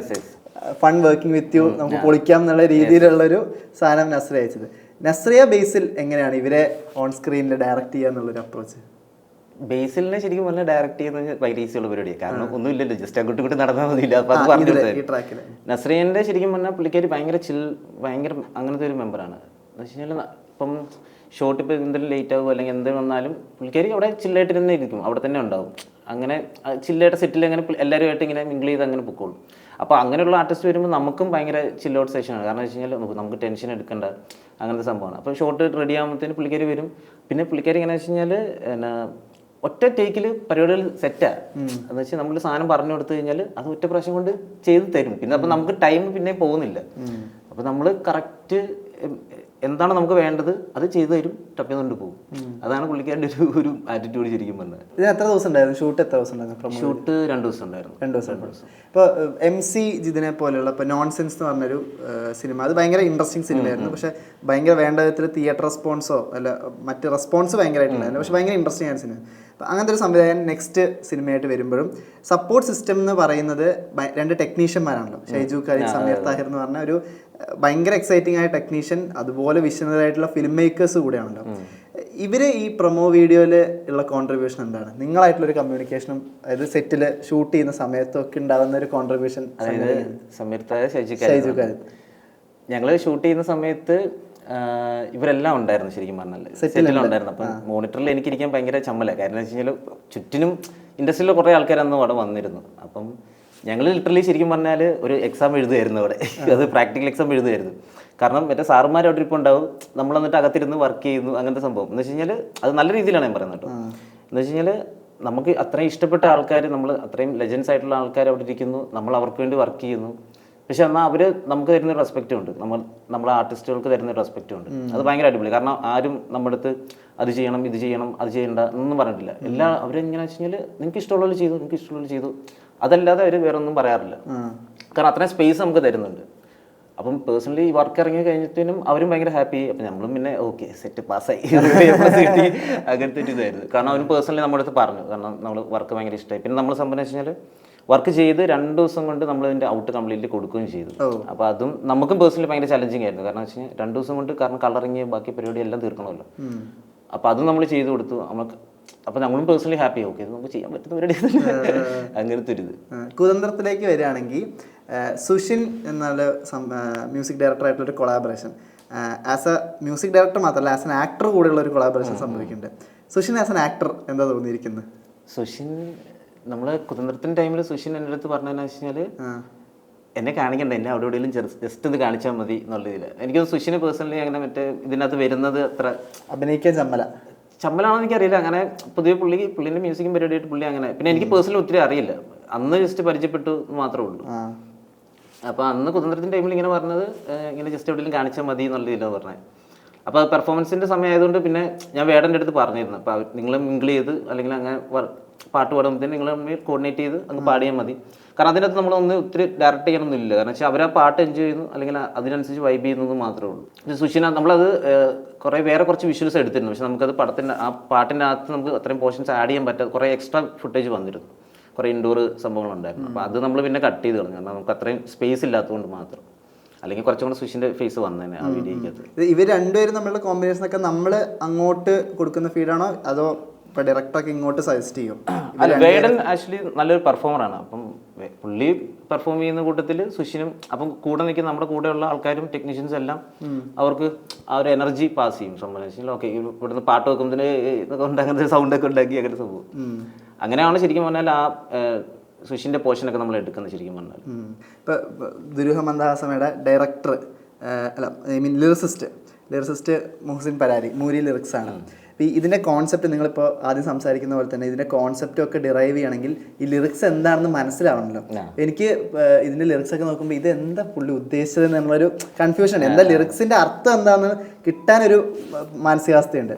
ഫൺ വർക്കിംഗ് വിത്ത് യു, നമുക്ക് പൊളിക്കാം എന്നുള്ള രീതിയിലുള്ളൊരു സാധനം നസ്രിയ അയച്ചത്. നസ്രിയ ബേസിൽ എങ്ങനെയാണ് ഇവരെ ഓൺ സ്ക്രീനിൽ ഡയറക്റ്റ് ചെയ്യുക എന്നുള്ളൊരു അപ്രോച്ച്? ബേസിലിനെ ശരിക്കും പറഞ്ഞാൽ ഡയറക്റ്റ് ചെയ്യുന്നത് ഭയങ്കര ഈസിയുള്ള പരിപാടിയാണ്. കാരണം ഒന്നുമില്ലല്ലോ, ജസ്റ്റ് അങ്ങോട്ട് നടന്നാൽ മതിയില്ല. അപ്പോൾ അത് പറഞ്ഞു നസ്രിയൻ്റെ ശരിക്കും പറഞ്ഞാൽ പുള്ളിക്കാരി ഭയങ്കര അങ്ങനത്തെ ഒരു മെമ്പറാണ്. എന്ന് വെച്ച് കഴിഞ്ഞാൽ ഇപ്പം ഷോട്ട് ഇപ്പോൾ എന്തെങ്കിലും ലേറ്റ് ആകുമോ അല്ലെങ്കിൽ എന്തെങ്കിലും വന്നാലും പുള്ളിക്കാരി അവിടെ ചില്ലായിട്ട് തന്നെ ഇരിക്കും, അവിടെ തന്നെ ഉണ്ടാവും. അങ്ങനെ ചില്ലായിട്ട് സെറ്റിൽ അങ്ങനെ എല്ലാവരുമായിട്ട് ഇങ്ങനെ മിങ്കിൾ ചെയ്ത് അങ്ങനെ പൊക്കോളും. അപ്പോൾ അങ്ങനെയുള്ള ആർട്ടിസ്റ്റ് വരുമ്പോൾ നമുക്കും ഭയങ്കര ചില്ലൗട്ട് സെഷനാണ്. കാരണം വെച്ച് കഴിഞ്ഞാൽ നമുക്ക് ടെൻഷൻ എടുക്കേണ്ട അങ്ങനത്തെ സംഭവമാണ്. അപ്പോൾ ഷോട്ട് റെഡി ആകുമ്പോഴത്തേന് പുള്ളിക്കാരി വരും. പിന്നെ പുള്ളിക്കാരി എങ്ങനെ വെച്ച് കഴിഞ്ഞാൽ ഒറ്റ ടേക്കിൽ പരിപാടികൾ സെറ്റാണ്. എന്ന് വെച്ചാൽ നമ്മൾ സാധനം പറഞ്ഞു കൊടുത്തു കഴിഞ്ഞാൽ അത് ഒറ്റ പ്രാവശ്യം കൊണ്ട് ചെയ്ത് തരും. പിന്നെ അപ്പം നമുക്ക് ടൈം പിന്നെ പോകുന്നില്ല. അപ്പോൾ നമ്മൾ കറക്റ്റ് എന്താണ് നമുക്ക് വേണ്ടത് അത് ചെയ്തു തരും, ടപ്പിന്നുകൊണ്ട് പോകും. അതാണ് പുള്ളിക്കാരുടെ ഒരു ആറ്റിറ്റ്യൂഡ് ശരിക്കും പറഞ്ഞത്. ഇത് എത്ര ദിവസം ഉണ്ടായിരുന്നു ഷൂട്ട്? എത്ര ദിവസം ഉണ്ടായിരുന്നു ഷൂട്ട്? 2 ദിവസം ഉണ്ടായിരുന്നു. 2 ദിവസം. ഇപ്പോൾ MC ജിതിനെ പോലെയുള്ള ഇപ്പോൾ നോൺസെൻസ് എന്ന് പറഞ്ഞൊരു സിനിമ, അത് ഭയങ്കര ഇൻട്രസ്റ്റിംഗ് സിനിമയായിരുന്നു. പക്ഷേ ഭയങ്കര വേണ്ട വിധത്തിൽ തിയേറ്റർ റെസ്പോൺസോ അല്ല മറ്റ് റെസ്പോൺസ് ഭയങ്കരമായിട്ടുണ്ടായിരുന്നു. പക്ഷേ ഭയങ്കര ഇൻട്രസ്റ്റിംഗ് ആയ സിനിമ. അപ്പം അങ്ങനത്തെ ഒരു സംവിധായകൻ നെക്സ്റ്റ് സിനിമയായിട്ട് വരുമ്പോഴും സപ്പോർട്ട് സിസ്റ്റം എന്ന് പറയുന്നത് 2 ടെക്നീഷ്യന്മാരാണല്ലോ. ഷൈജു ഖാലിദ്, സമീർ താഹിർ എന്ന് പറഞ്ഞ ഒരു ഭയങ്കര എക്സൈറ്റിംഗ് ആയ ടെക്നീഷ്യൻ, അതുപോലെ വിഷണറി ആയിട്ടുള്ള ഫിലിം മേക്കേഴ്സ് കൂടെയാണല്ലോ. ഇവര് ഈ പ്രൊമോ വീഡിയോയിൽ ഉള്ള കോൺട്രിബ്യൂഷൻ എന്താണ്? നിങ്ങളായിട്ടുള്ളൊരു കമ്മ്യൂണിക്കേഷനും അതായത് സെറ്റിൽ ഷൂട്ട് ചെയ്യുന്ന സമയത്തൊക്കെ ഉണ്ടാകുന്ന ഒരു കോൺട്രിബ്യൂഷൻ? അതായത് സമീർത്തായ ഷൈജുക്കാർ ഞങ്ങൾ ഷൂട്ട് ചെയ്യുന്ന സമയത്ത് ഇവരെല്ലാം ഉണ്ടായിരുന്നു ശരിക്കും പറഞ്ഞാൽ, സെറ്റിലുണ്ടായിരുന്നു. അപ്പം മോണിറ്ററിൽ എനിക്കിരിക്കാൻ ഭയങ്കര ചമ്മല. കാരണം എന്ന് വെച്ച് കഴിഞ്ഞാൽ ചുറ്റിനും ഇൻഡസ്ട്രിയിലെ കുറേ ആൾക്കാരന്ന് അവിടെ വന്നിരുന്നു. അപ്പം ഞങ്ങൾ ലിറ്ററലി ശരിക്കും പറഞ്ഞാൽ ഒരു എക്സാം എഴുതുമായിരുന്നു അവിടെ. അത് പ്രാക്ടിക്കൽ എക്സാം എഴുതുമായിരുന്നു. കാരണം മറ്റേ സാറുമാർ അവിടെ ഇപ്പോൾ ഉണ്ടാവും, നമ്മൾ എന്നിട്ട് അകത്തിരുന്ന് വർക്ക് ചെയ്യുന്നു, അങ്ങനത്തെ സംഭവം. എന്ന് വെച്ച് കഴിഞ്ഞാൽ അത് നല്ല രീതിയിലാണ് ഞാൻ പറയുന്നത് കേട്ടോ. എന്ന് വെച്ച് കഴിഞ്ഞാൽ നമുക്ക് അത്രയും ഇഷ്ടപ്പെട്ട ആൾക്കാർ, നമ്മൾ അത്രയും ലെജൻസ് ആയിട്ടുള്ള ആൾക്കാർ അവിടെ ഇരിക്കുന്നു, നമ്മൾ അവർക്ക് വേണ്ടി വർക്ക് ചെയ്യുന്നു. പക്ഷെ എന്നാൽ അവർ നമുക്ക് തരുന്ന റെസ്പെക്റ്റും ഉണ്ട്, നമ്മളെ ആർട്ടിസ്റ്റുകൾക്ക് തരുന്ന റെസ്പെക്റ്റും ഉണ്ട്. അത് ഭയങ്കര അടിപൊളി. കാരണം ആരും നമ്മുടെ അടുത്ത് അത് ചെയ്യണം, ഇത് ചെയ്യണം, അത് ചെയ്യണ്ട എന്നൊന്നും പറഞ്ഞിട്ടില്ല. അവരെങ്ങനെ വെച്ച് കഴിഞ്ഞാൽ നിങ്ങൾക്ക് ഇഷ്ടമുള്ളത് ചെയ്തു, നിങ്ങൾക്ക് ഇഷ്ടമുള്ളത് ചെയ്തു, അതല്ലാതെ അവർ വേറെ ഒന്നും പറയാറില്ല. കാരണം അത്രയും സ്പേസ് നമുക്ക് തരുന്നുണ്ട്. അപ്പം പേഴ്സണലി ഈ വർക്ക് ഇറങ്ങി കഴിഞ്ഞിട്ടും അവരും ഭയങ്കര ഹാപ്പി. അപ്പം നമ്മളും പിന്നെ ഓക്കെ സെറ്റ് പാസ്സായി കിട്ടി അങ്ങനത്തെ ഒരു ഇതായിരുന്നു. കാരണം അവരും പേഴ്സണലി നമ്മുടെ അടുത്ത് പറഞ്ഞു, കാരണം നമ്മൾ വർക്ക് ഭയങ്കര ഇഷ്ടമായി. പിന്നെ നമ്മൾ സംബന്ധിച്ച് വെച്ചാൽ വർക്ക് ചെയ്ത് 2 ദിവസം കൊണ്ട് നമ്മൾ ഇതിൻ്റെ ഔട്ട് കംപ്ലീറ്റ്ലി കൊടുക്കുകയും ചെയ്തു. അപ്പോൾ അതും നമുക്കും പേഴ്സണലി ഭയങ്കര ചലഞ്ചിങ് ആയിരുന്നു. കാരണം വെച്ച് കഴിഞ്ഞാൽ 2 ദിവസം കൊണ്ട്, കാരണം കളറിങ് ബാക്കി പരിപാടി എല്ലാം തീർക്കണമല്ലോ. അപ്പോൾ അതും നമ്മൾ ചെയ്തു കൊടുത്തു. നമുക്ക് അപ്പോൾ നമ്മളും പേഴ്സണലി ഹാപ്പി. ഓക്കെ ഇത് നമുക്ക് ചെയ്യാൻ പറ്റുന്ന പരിപാടി അങ്ങനത്തെ ഒരു ഇത്. കുതന്ത്രത്തിലേക്ക് വരികയാണെങ്കിൽ സുഷിൻ എന്നുള്ള മ്യൂസിക് ഡയറക്ടറായിട്ടുള്ളൊരു collaboration, as a music director മാത്രമല്ല ആസ് എൻ ആക്ടർ കൂടെയുള്ള ഒരു കൊളാബറേഷൻ സംഭവിക്കുന്നുണ്ട്. സുഷിൻ ആസ് എൻ ആക്ടർ എന്താ തോന്നിയിരിക്കുന്നത്? സുഷിൻ നമ്മൾ കുതന്ത്രത്തിൻ്റെ ടൈമിൽ സുഷിൻ എൻ്റെ അടുത്ത് പറഞ്ഞതെന്ന് വെച്ച് കഴിഞ്ഞാൽ എന്നെ കാണിക്കണ്ട, എന്നെ അവിടെ എവിടെയെങ്കിലും ജസ്റ്റ് ഇത് കാണിച്ചാൽ മതി എന്നുള്ള ഇതിൽ. എനിക്ക് സുഷിന് പേഴ്സണലി അങ്ങനെ മറ്റേ ഇതിനകത്ത് വരുന്നത് അത്ര അഭിനയിക്കാൻ ചമ്മലാണോ എനിക്കറിയില്ല. അങ്ങനെ പുതിയ പുള്ളിൻ്റെ മ്യൂസിക്കും പരിപാടിയായിട്ട് പുള്ളി അങ്ങനെ. പിന്നെ എനിക്ക് പേഴ്സണലി ഒത്തിരി അറിയില്ല, അന്ന് ജസ്റ്റ് പരിചയപ്പെട്ടു മാത്രമേ ഉള്ളൂ. അപ്പോൾ അന്ന് കുതന്ത്രത്തിൻ്റെ ടൈമിൽ ഇങ്ങനെ പറഞ്ഞത് ഇങ്ങനെ ജസ്റ്റ് എവിടെയെങ്കിലും കാണിച്ചാൽ മതി എന്നുള്ള ഇതിലാണ് പറഞ്ഞത്. അപ്പോൾ പെർഫോമൻസിൻ്റെ സമയം ആയതുകൊണ്ട് പിന്നെ ഞാൻ വേടൻ്റെ അടുത്ത് പറഞ്ഞിരുന്നു, അപ്പോൾ നിങ്ങൾ മിങ്കിൾ ചെയ്ത് അല്ലെങ്കിൽ അങ്ങനെ പാട്ട് പാടുമ്പോഴത്തേന് നിങ്ങൾ കോർഡിനേറ്റ് ചെയ്ത് അങ്ങ് പാടിയാൽ മതി. കാരണം അതിനകത്ത് നമ്മളൊന്ന് ഒത്തിരി ഡയറക്റ്റ് ചെയ്യണമെന്നില്ല. കാരണം വെച്ചാൽ അവർ ആ പാട്ട് എൻജോയ് ചെയ്യുന്നു അല്ലെങ്കിൽ അതിനനുസരിച്ച് വൈബ് ചെയ്യുന്നത് മാത്രമേ ഉള്ളൂ. സുഷിന നമ്മളത് വേറെ കുറച്ച് വിഷ്വൽസ് എടുത്തിരുന്നു. പക്ഷെ നമുക്കത് ആ പാട്ടിൻ്റെ അകത്ത് നമുക്ക് അത്രയും പോർഷൻസ് ആഡ് ചെയ്യാൻ പറ്റാതെ കുറേ എക്സ്ട്രാ ഫുട്ടേജ് വന്നിരുന്നു, കുറേ ഇൻഡോർ സംഭവങ്ങളുണ്ടായിരുന്നു. അപ്പോൾ അത് നമ്മൾ പിന്നെ കട്ട് ചെയ്ത് കളഞ്ഞു. കാരണം നമുക്ക് അത്രയും സ്പേസ് ഇല്ലാത്തതുകൊണ്ട് മാത്രം. അല്ലെങ്കിൽ കുറച്ചും കൂടെ സുഷിൻ്റെ ഫേസ് വന്നേനെ ആ വീഡിയോയ്ക്കകത്ത്. ഇവർ രണ്ടുപേരും നമ്മളുടെ കോമ്പിനേഷൻ ഒക്കെ നമ്മൾ അങ്ങോട്ട് കൊടുക്കുന്ന ഫീഡാണോ അതോ ഇപ്പോൾ ഡയറക്ടറൊക്കെ ഇങ്ങോട്ട് സജസ്റ്റ് ചെയ്യും? അല്ല, വേടൻ ആക്ച്വലി നല്ലൊരു പെർഫോമറാണ്. അപ്പം പുള്ളി പെർഫോം ചെയ്യുന്ന കൂട്ടത്തിൽ സുഷിനും അപ്പം കൂടെ നിൽക്കുന്ന നമ്മുടെ കൂടെയുള്ള ആൾക്കാരും ടെക്നീഷ്യൻസ് എല്ലാം അവർക്ക് ആ ഒരു എനർജി പാസ് ചെയ്യും. സംബന്ധിച്ചാൽ ഓക്കെ ഇവിടുന്ന് പാട്ട് വെക്കുമ്പോൾ ഇതൊക്കെ അങ്ങനത്തെ സൗണ്ടൊക്കെ ഉണ്ടാക്കി അങ്ങനെ സംഭവം. അങ്ങനെയാണ് ശരിക്കും പറഞ്ഞാൽ ആ സുഷിൻ്റെ പോർഷനൊക്കെ നമ്മൾ എടുക്കുന്നത് ശരിക്കും പറഞ്ഞാൽ. ഇപ്പോൾ ദുരൂഹ മന്ദഹാസമയുടെ ഡയറക്ടർ അല്ല I mean lyricist Muhsin Parari, മൂരി ലിറിക്സാണ്. അപ്പോൾ ഇതിൻ്റെ കോൺസെപ്റ്റ് നിങ്ങളിപ്പോൾ ആദ്യം സംസാരിക്കുന്ന പോലെ തന്നെ ഇതിൻ്റെ കോൺസെപ്റ്റ് ഒക്കെ ഡിറൈവ് ചെയ്യണമെങ്കിൽ ഈ ലിറിക്സ് എന്താണെന്ന് മനസ്സിലാവണമല്ലോ. എനിക്ക് ഇതിൻ്റെ ലിറിക്സ് ഒക്കെ നോക്കുമ്പോൾ ഇത് എന്താ പുള്ളി ഉദ്ദേശിച്ചത് എന്നുള്ളൊരു കൺഫ്യൂഷൻ, എന്താ ലിറിക്സിൻ്റെ അർത്ഥം എന്താണെന്ന് കിട്ടാനൊരു മാനസികാവസ്ഥയുണ്ട്.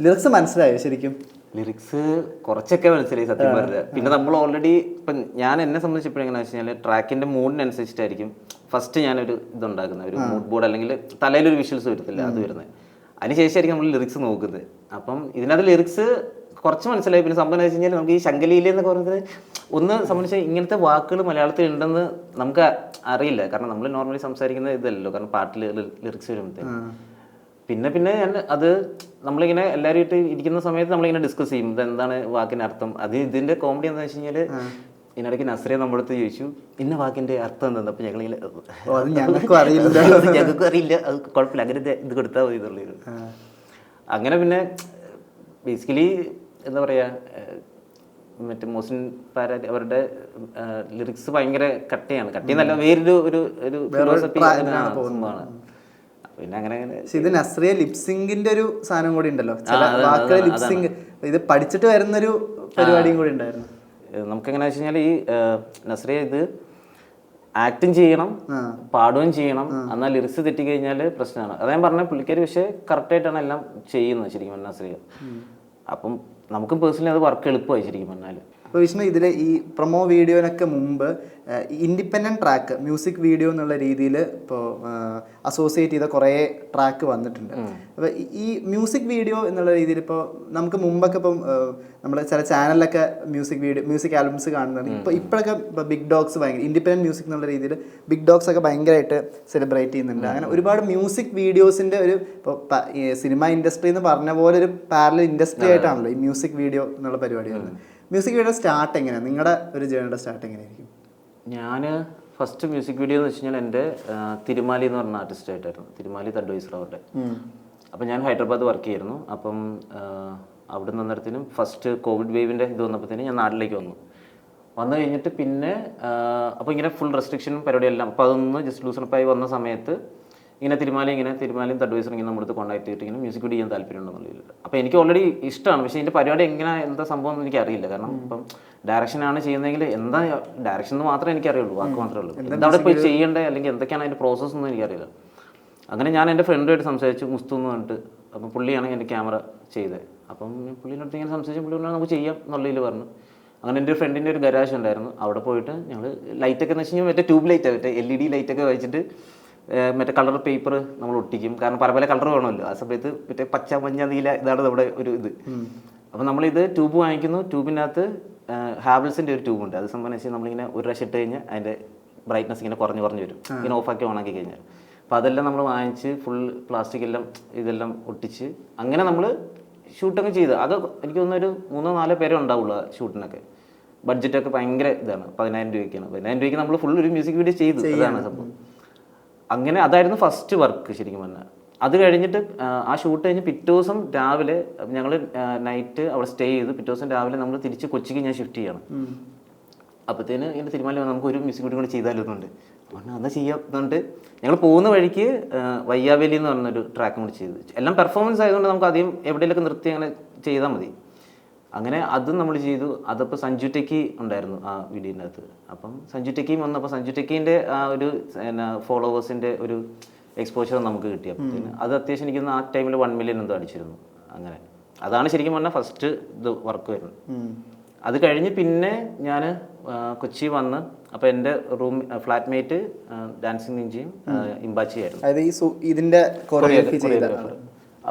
ലിറിക്സ് മനസ്സിലായോ ശരിക്കും? ലിറിക്സ് കുറച്ചൊക്കെ മനസ്സിലായി സത്യം പറഞ്ഞത്. പിന്നെ നമ്മൾ ഓൾറെഡി ഇപ്പം ഞാൻ എന്നെ സംബന്ധിച്ചപ്പോഴും എങ്ങനെയാണെന്ന് വെച്ച് കഴിഞ്ഞാൽ ട്രാക്കിൻ്റെ മൂഡിനനുസരിച്ചിട്ടായിരിക്കും ഫസ്റ്റ് ഞാനൊരു ഇതുണ്ടാക്കുന്നത്, ഒരു മൂഡ് ബോർഡ് അല്ലെങ്കിൽ തലയിലൊരു വിഷ്വൽസ് വരത്തില്ല അത് വരുന്നത്. അതിനുശേഷമായിരിക്കും നമ്മൾ ലിറിക്സ് നോക്കുന്നത്. അപ്പം ഇതിനകത്ത് ലിറിക്സ് കുറച്ച് മനസ്സിലായി. പിന്നെ സംഭവം എന്ന് വെച്ച് കഴിഞ്ഞാൽ നമുക്ക് ഈ ശങ്കലീല എന്നൊക്കെ പറയുന്നത് ഒന്ന് സംബന്ധിച്ച് ഇങ്ങനത്തെ വാക്കുകൾ മലയാളത്തിൽ ഉണ്ടെന്ന് നമുക്ക് അറിയില്ല. കാരണം നമ്മൾ നോർമലി സംസാരിക്കുന്ന ഇതല്ലല്ലോ, കാരണം പാട്ടിൽ ലിറിക്സ് വരുമ്പോഴത്തേക്ക്. പിന്നെ ഞാൻ അത് നമ്മളിങ്ങനെ എല്ലാവരും ഇട്ട് ഇരിക്കുന്ന സമയത്ത് നമ്മളിങ്ങനെ ഡിസ്കസ് ചെയ്യും ഇതെന്താണ് വാക്കിൻ്റെ അർത്ഥം. അത് ഇതിൻ്റെ കോമഡി എന്താണെന്ന് വെച്ച് കഴിഞ്ഞാൽ ഇതിനിടയ്ക്ക് നസ്രിയ നമ്മുടെ അടുത്ത് ചോദിച്ചു ഇന്ന വാക്കിൻ്റെ അർത്ഥം എന്താ. അപ്പം ഞങ്ങളിങ്ങനെ ഞങ്ങൾക്കും അറിയില്ല, അത് കുഴപ്പമില്ല, അങ്ങനെ ഇത് കൊടുത്താൽ മതി എന്നുള്ളത്. അങ്ങനെ പിന്നെ ബേസിക്കലി എന്താ പറയുക, മറ്റേ മോസിൻ പാരാരി അവരുടെ ലിറിക്സ് ഭയങ്കര കട്ടിയെന്നല്ല വേറൊരു ഒരു ഫിലോസഫി സംഭവമാണ്. പിന്നെ അങ്ങനെ ഇത് നസ്രിയ ലിപ്സിംഗിന്റെ ഒരു സാധനം കൂടി ഉണ്ടല്ലോ, ചില വാക്കുകൾ ലിപ്സിംഗ് ഇത് പഠിച്ചിട്ട് വരുന്നൊരു പരിപാടിയും കൂടി ഉണ്ടായിരുന്നു. നമുക്കെങ്ങനെ വെച്ച് കഴിഞ്ഞാൽ ഈ നസ്രിയ ഇത് ആക്ടിങ് ചെയ്യണം, പാടുകയും ചെയ്യണം, എന്നാൽ ലിറിക്സ് തെറ്റിക്കഴിഞ്ഞാൽ പ്രശ്നമാണ്. അതാ ഞാൻ പറഞ്ഞ പുള്ളിക്കാരി പക്ഷേ കറക്റ്റായിട്ടാണ് എല്ലാം ചെയ്യുന്നത് ശരിക്കും പറഞ്ഞാൽ നസ്രിയ. അപ്പം നമുക്കും പേഴ്സണലി അത് വർക്ക് എളുപ്പമായി ശരിക്കും പറഞ്ഞാൽ. അപ്പോൾ വിഷ്ണു ഇതിൽ ഈ പ്രൊമോ വീഡിയോനൊക്കെ മുമ്പ് ഇൻഡിപെൻഡൻറ്റ് ട്രാക്ക് മ്യൂസിക് വീഡിയോ എന്നുള്ള രീതിയിൽ ഇപ്പോൾ അസോസിയേറ്റ് ചെയ്ത കുറേ ട്രാക്ക് വന്നിട്ടുണ്ട്. അപ്പോൾ ഈ മ്യൂസിക് വീഡിയോ എന്നുള്ള രീതിയിൽ ഇപ്പോൾ നമുക്ക് മുമ്പൊക്കെ ഇപ്പം നമ്മൾ ചില ചാനലിലൊക്കെ മ്യൂസിക് ആൽബംസ് കാണുന്നുണ്ട്. ഇപ്പോഴൊക്കെ ഇപ്പോൾ ബിഗ് ഡോഗ്സ് ഭയങ്കര ഇൻഡിപെൻഡൻറ്റ് മ്യൂസിക് എന്നുള്ള രീതിയിൽ ബിഗ് ഡോഗ്സ് ഒക്കെ ഭയങ്കരമായിട്ട് സെലിബ്രേറ്റ് ചെയ്യുന്നുണ്ട്. അങ്ങനെ ഒരുപാട് മ്യൂസിക് വീഡിയോസിൻ്റെ ഒരു ഇപ്പോൾ സിനിമ ഇൻഡസ്ട്രി എന്ന് പറഞ്ഞ പോലെ ഒരു പാരലൽ ഇൻഡസ്ട്രി ആയിട്ടാണല്ലോ ഈ മ്യൂസിക് വീഡിയോ എന്നുള്ള പരിപാടി വരുന്നത്. മ്യൂസിക് വീഡിയോ സ്റ്റാർട്ട് എങ്ങനെയാണ്, നിങ്ങളുടെ ഒരു ജേർണിയുടെ സ്റ്റാർട്ട് എങ്ങനെയായിരിക്കും? ഞാൻ ഫസ്റ്റ് മ്യൂസിക് വീഡിയോ എന്ന് വെച്ച് കഴിഞ്ഞാൽ എൻ്റെ തിരുമാലി എന്ന് പറഞ്ഞ ആർട്ടിസ്റ്റായിട്ടായിരുന്നു, തിരുമാലി തഡ്വൈസറവരുടെ. അപ്പം ഞാൻ ഹൈദരാബാദ് വർക്ക് ചെയ്യായിരുന്നു. അപ്പം അവിടെ നിന്നിടത്തിനും ഫസ്റ്റ് കോവിഡ് വേവിൻ്റെ ഇത് വന്നപ്പോഴത്തേനും ഞാൻ നാട്ടിലേക്ക് വന്നു കഴിഞ്ഞിട്ട് പിന്നെ അപ്പോൾ ഇങ്ങനെ ഫുൾ റെസ്ട്രിക്ഷനും പരിപാടിയെല്ലാം, അപ്പോൾ അതൊന്ന് ജസ്റ്റ് ലൂസണപ്പായി വന്ന സമയത്ത് ഇങ്ങനെ തിരുമാലിയും തഡ്വൈസറും ഇങ്ങനെ നമ്മുടെ അടുത്ത് കോൺടാക്ട് ചെയ്തിട്ട് ഇങ്ങനെ മ്യൂസിക് വീഡിയോ ചെയ്യാൻ താല്പര്യമുണ്ടെന്നുള്ളില്ല. അപ്പോൾ എനിക്ക് ഓൾറെഡി ഇഷ്ടമാണ്, പക്ഷേ ഇതിൻ്റെ പരിപാടി എന്താ സംഭവം എന്ന് എനിക്കറിയില്ല. കാരണം ഇപ്പം ഡയറക്ഷനാണ് ചെയ്യുന്നതെങ്കിൽ എന്താ ഡയറക്ഷൻ എന്ന് മാത്രമേ എനിക്കറിയുള്ളൂ, വാക്ക് മാത്രമേ ഉള്ളൂ. എന്താ അവിടെ പോയി ചെയ്യേണ്ടത് അല്ലെങ്കിൽ എന്തൊക്കെയാണ് അതിൻ്റെ പ്രോസസ്സ് ഒന്നും എനിക്കറിയില്ല. അങ്ങനെ ഞാൻ എൻ്റെ ഫ്രണ്ടുമായിട്ട് സംസാരിച്ചു, മുസ്തു എന്ന് പറഞ്ഞിട്ട്. അപ്പം പുള്ളിയാണ് എൻ്റെ ക്യാമറ ചെയ്തത്. അപ്പം പുള്ളിൻ്റെ അടുത്ത് ഇങ്ങനെ സംസാരിച്ചു, പുള്ളി നമുക്ക് ചെയ്യാം എന്നുള്ളതിൽ പറഞ്ഞു. അങ്ങനെ എൻ്റെ ഫ്രണ്ടിൻ്റെ ഒരു ഗരാജ് ഉണ്ടായിരുന്നു, അവിടെ പോയിട്ട് ഞങ്ങൾ ലൈറ്റൊക്കെ എന്ന് വെച്ച് കഴിഞ്ഞാൽ മറ്റേ ട്യൂബ് ലൈറ്റാണ്, മറ്റേ LED ലൈറ്റൊക്കെ വെച്ചിട്ട് മറ്റേ കളർ പേപ്പർ നമ്മൾ ഒട്ടിക്കും. കാരണം പല പല കളർ വേണമല്ലോ ആ സമയത്ത്. മറ്റേ പച്ച, മഞ്ഞ, നീല ഇതാണ് നമ്മുടെ ഒരു ഇത്. അപ്പം നമ്മളിത് ട്യൂബ് വാങ്ങിക്കുന്നു. ട്യൂബിനകത്ത് ഹാവൽസിൻ്റെ ഒരു ട്യൂബുണ്ട്. അത് സംബന്ധിച്ച് നമ്മളിങ്ങനെ ഒരു പ്രാവശ്യം ഇട്ട് കഴിഞ്ഞാൽ അതിൻ്റെ ബ്രൈറ്റ്നസ് ഇങ്ങനെ കുറഞ്ഞ് വരും, ഇങ്ങനെ ഓഫാക്കി ഓണാക്കി കഴിഞ്ഞാൽ. അപ്പോൾ അതെല്ലാം നമ്മൾ വാങ്ങിച്ച് ഫുൾ പ്ലാസ്റ്റിക് എല്ലാം ഇതെല്ലാം ഒട്ടിച്ച് അങ്ങനെ നമ്മൾ ഷൂട്ടൊക്കെ ചെയ്ത്. അത് എനിക്ക് തോന്നുന്ന ഒരു 3-4 പേരേ ഉണ്ടാവുള്ളൂ ആ ഷൂട്ടിനൊക്കെ. ബഡ്ജറ്റൊക്കെ ഭയങ്കര ഇതാണ്, 10,000 രൂപയ്ക്കാണ്. 10,000 രൂപയ്ക്ക് നമ്മൾ ഫുൾ ഒരു മ്യൂസിക് വീഡിയോ ചെയ്തു. അതാണ് സംഭവം. അങ്ങനെ അതായിരുന്നു ഫസ്റ്റ് വർക്ക് ശരിക്കും പറഞ്ഞാൽ. അത് കഴിഞ്ഞിട്ട് ആ ഷൂട്ട് കഴിഞ്ഞ് പിറ്റേ ദിവസം രാവിലെ ഞങ്ങൾ നൈറ്റ് അവിടെ സ്റ്റേ ചെയ്ത് പിറ്റേ ദിവസം രാവിലെ നമ്മൾ തിരിച്ച് കൊച്ചിക്ക് ഞാൻ ഷിഫ്റ്റ് ചെയ്യണം. അപ്പോഴത്തേന് എൻ്റെ തീരുമാനം നമുക്ക് ഒരു മ്യൂസിക് വീഡിയോ കൂടി ചെയ്താലോന്നുണ്ട്. അപ്പോൾ അതാ ചെയ്യാം എന്നുണ്ട്. ഞങ്ങൾ പോകുന്ന വഴിക്ക് വയ്യാവേലി എന്ന് പറഞ്ഞൊരു ട്രാക്കും കൂടി ചെയ്തു. എല്ലാം പെർഫോമൻസ് ആയതുകൊണ്ട് നമുക്ക് ആദ്യം എവിടെയെങ്കിലൊക്കെ നിർത്തി അങ്ങനെ ചെയ്താൽ മതി. അങ്ങനെ അതും നമ്മൾ ചെയ്തു. അതപ്പോൾ സഞ്ജു ടെക്കി ഉണ്ടായിരുന്നു ആ വീഡിയോൻ്റെ അകത്ത്. അപ്പം സഞ്ജു ടെക്കിയും വന്നപ്പോൾ സഞ്ജു ടെക്കീൻ്റെ ആ ഒരു ഫോളോവേഴ്സിൻ്റെ ഒരു എക്സ്പോഷർ നമുക്ക് കിട്ടി. അപ്പോഴത്തേന് അത് അത്യാവശ്യം എനിക്ക് ആ ടൈമിൽ 1 മില്യൺ എന്തോ അടിച്ചിരുന്നു. അങ്ങനെ അതാണ് ശരിക്കും പറഞ്ഞാൽ ഫസ്റ്റ് ഇത് വർക്ക് വരുന്നത്. അത് കഴിഞ്ഞ് പിന്നെ ഞാൻ കൊച്ചി വന്ന്, അപ്പോൾ എൻ്റെ ഫ്ലാറ്റ്മേറ്റ് ഡാൻസിങ് നിഞ്ചയും ഇമ്പാച്ചിയായിരുന്നു ഇതിൻ്റെ കൊറിയോഗ്രാഫർ.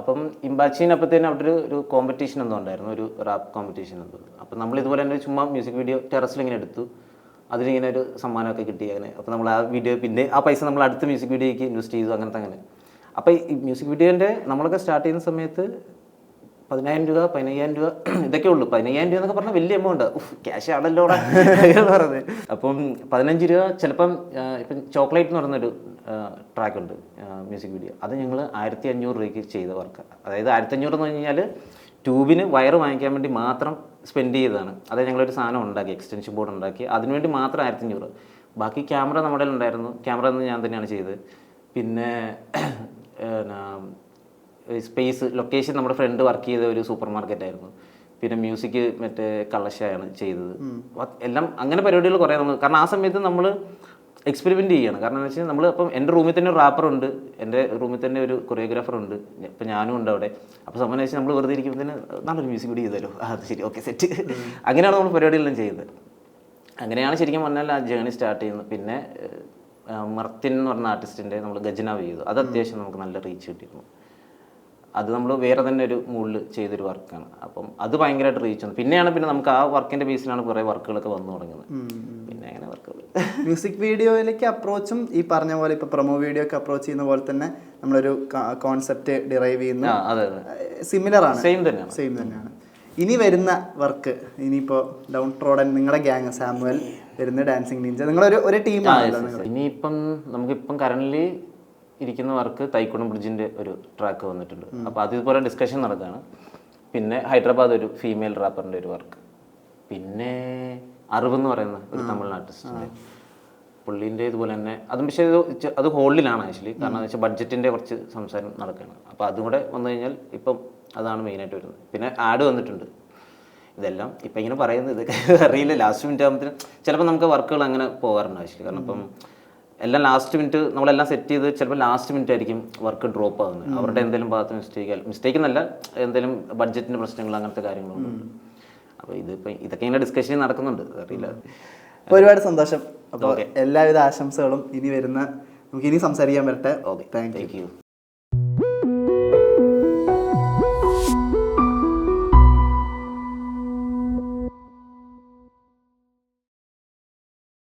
അപ്പം ഇമ്പാച്ചീനപ്പോഴത്തേനും അവിടെ ഒരു കോമ്പറ്റീഷൻ എന്തോ ഉണ്ടായിരുന്നു, ഒരു റാപ്പ് കോമ്പറ്റീഷൻ എന്തോ. അപ്പം നമ്മൾ ഇതുപോലെ തന്നെ ചുമ്മാ മ്യൂസിക് വീഡിയോ ടെറസിൽ ഇങ്ങനെ എടുത്തു. അതിലിങ്ങനെ ഒരു സമ്മാനമൊക്കെ കിട്ടി. അങ്ങനെ അപ്പോൾ നമ്മൾ ആ വീഡിയോ പിന്നെ ആ പൈസ നമ്മൾ അടുത്ത മ്യൂസിക് വീഡിയോയ്ക്ക് ഇൻവെസ്റ്റ് ചെയ്തു. അങ്ങനെ അപ്പോൾ ഈ മ്യൂസിക് വീഡിയോൻ്റെ നമ്മളൊക്കെ സ്റ്റാർട്ട് ചെയ്യുന്ന സമയത്ത് 10,000 രൂപ 15,000 രൂപ ഇതൊക്കെ ഉള്ളൂ. 15,000 രൂപ എന്നൊക്കെ പറഞ്ഞാൽ വലിയ എമൗണ്ട്, ക്യാഷ് ആണല്ലോ എന്ന് പറയുന്നത്. അപ്പം 15 രൂപ ചിലപ്പം. ഇപ്പം ചോക്ലേറ്റ് എന്ന് പറയുന്നൊരു ട്രാക്ക് ഉണ്ട് മ്യൂസിക് വീഡിയോ. അത് ഞങ്ങൾ 1,500 രൂപയ്ക്ക് ചെയ്ത വർക്ക്. അതായത് 1,500 എന്ന് പറഞ്ഞു കഴിഞ്ഞാൽ ട്യൂബിന് വയർ വാങ്ങിക്കാൻ വേണ്ടി മാത്രം സ്പെൻഡ് ചെയ്തതാണ്. അതായത് ഞങ്ങളൊരു സാധനം ഉണ്ടാക്കി, എക്സ്റ്റൻഷൻ ബോർഡ് ഉണ്ടാക്കി, അതിനുവേണ്ടി മാത്രം 1,500. ബാക്കി ക്യാമറ നമ്മുടെ ഉണ്ടായിരുന്നു. ക്യാമറ എന്ന് ഞാൻ തന്നെയാണ് ചെയ്തത്. പിന്നെ സ്പേസ് ലൊക്കേഷൻ നമ്മുടെ ഫ്രണ്ട് വർക്ക് ചെയ്ത ഒരു സൂപ്പർ മാർക്കറ്റായിരുന്നു. പിന്നെ മ്യൂസിക് മറ്റേ കളശയാണ് ചെയ്തത്. എല്ലാം അങ്ങനെ പരിപാടികൾ കുറേ നമ്മൾ, കാരണം ആ സമയത്ത് നമ്മൾ എക്സ്പെരിമെൻറ്റ് ചെയ്യണം. കാരണം എന്ന് വെച്ചാൽ നമ്മൾ അപ്പം എൻ്റെ റൂമിൽ തന്നെ ഒരു റാപ്പറുണ്ട്, എൻ്റെ റൂമിൽ തന്നെ ഒരു കൊറിയോഗ്രാഫർ ഉണ്ട്, ഇപ്പം ഞാനും ഉണ്ട് അവിടെ. അപ്പോൾ സംബന്ധിച്ച് നമ്മൾ വെറുതെ ഇരിക്കുമ്പോഴത്തേന് നല്ലൊരു മ്യൂസിക് വീഡിയോ ചെയ്താലോ, അത് ശരി, ഓക്കെ, സെറ്റ്. അങ്ങനെയാണ് നമ്മൾ പരിപാടികളെല്ലാം ചെയ്യുന്നത്. അങ്ങനെയാണ് ശരിക്കും പറഞ്ഞാൽ ആ ജേണി സ്റ്റാർട്ട് ചെയ്യുന്നത്. പിന്നെ മർത്തിൻ എന്ന് പറഞ്ഞ ആർട്ടിസ്റ്റിൻ്റെ നമ്മൾ ഗജനാവ് ചെയ്തു. അത് അത്യാവശ്യം നമുക്ക് നല്ല റീച്ച് കിട്ടിയിരുന്നു. അത് നമ്മൾ വേറെ തന്നെ ഒരു മൂഡിൽ ചെയ്തൊരു വർക്കാണ്. അപ്പം അത് ഭയങ്കരമായിട്ട് റീച്ച് വന്നു. പിന്നെ നമുക്ക് ആ വർക്കിൻ്റെ ബേസിലാണ് കുറേ വർക്കുകളൊക്കെ വന്നു തുടങ്ങുന്നത്. പിന്നെ അങ്ങനെ വർക്കുകൾ മ്യൂസിക് വീഡിയോയിലേക്ക് അപ്രോച്ചും ഈ പറഞ്ഞ പോലെ ഇപ്പോൾ പ്രൊമോ വീഡിയോ ഒക്കെ അപ്രോച്ച് ചെയ്യുന്ന പോലെ തന്നെ നമ്മളൊരു കോൺസെപ്റ്റ് ഡിറൈവ് ചെയ്യുന്ന സിമിലർ ആണ്, സെയിം തന്നെയാണ്. ഇനി വരുന്ന വർക്ക്, ഇനിയിപ്പോൾ ഡൗൺ ട്രോഡൻ, നിങ്ങളുടെ ഗ്യാങ് സാമുവൽ വരുന്ന ഡാൻസിങ് നിഞ്ച, നിങ്ങളൊരു ടീമാണല്ലോ. ഇനിയിപ്പം നമുക്കിപ്പം കറൻ്റ്ലി ഇരിക്കുന്ന വർക്ക് തൈക്കുടം ബ്രിഡ്ജിൻ്റെ ഒരു ട്രാക്ക് വന്നിട്ടുണ്ട്. അപ്പോൾ അതുപോലെ ഡിസ്കഷൻ നടക്കുകയാണ്. പിന്നെ ഹൈദരാബാദ് ഒരു ഫീമെയിൽ റാപ്പറിൻ്റെ ഒരു വർക്ക്. പിന്നെ അറിവെന്ന് പറയുന്ന ഒരു തമിഴ് ആർട്ടിസ്റ്റിൻ്റെ പുള്ളീൻ്റെ ഇതുപോലെ തന്നെ അതും. പക്ഷേ അത് ഹോൾഡിലാണ് ആക്ച്വലി. കാരണം എന്ന് വെച്ചാൽ ബഡ്ജറ്റിൻ്റെ കുറച്ച് സംസാരം നടക്കുകയാണ്. അപ്പോൾ അതും കൂടെ വന്നു കഴിഞ്ഞാൽ ഇപ്പം അതാണ് മെയിനായിട്ട് വരുന്നത്. പിന്നെ ആഡ് വന്നിട്ടുണ്ട്. ഇതെല്ലാം ഇപ്പം ഇങ്ങനെ പറയുന്നത് ഇതൊക്കെ അറിയില്ല. ലാസ്റ്റ് മിനിറ്റ് ആകുമ്പോഴത്തേനും ചിലപ്പോൾ നമുക്ക് വർക്കുകൾ അങ്ങനെ പോകാറുണ്ട് ആക്ച്വലി. കാരണം ഇപ്പം എല്ലാം ലാസ്റ്റ് മിനിറ്റ് നമ്മളെല്ലാം സെറ്റ് ചെയ്ത് ചിലപ്പോൾ ലാസ്റ്റ് മിനിറ്റ് ആയിരിക്കും വർക്ക് ഡ്രോപ്പ് ആകുന്നത്. അവരുടെ എന്തെങ്കിലും ഭാഗത്ത് മിസ്റ്റേക്ക് എന്നല്ല, എന്തെങ്കിലും ബഡ്ജറ്റിൻ്റെ പ്രശ്നങ്ങൾ അങ്ങനത്തെ കാര്യങ്ങളുണ്ട്. അപ്പോൾ ഇതൊക്കെ ഇങ്ങനെ ഡിസ്കഷൻ നടക്കുന്നുണ്ട്, അറിയില്ല. ഒരുപാട് സന്തോഷം. അപ്പോൾ എല്ലാവിധ ആശംസകളും ഇനി വരുന്ന നമുക്ക് ഇനി സംസാരിക്കാൻ വരട്ടെ. Okay thank you. Thank you.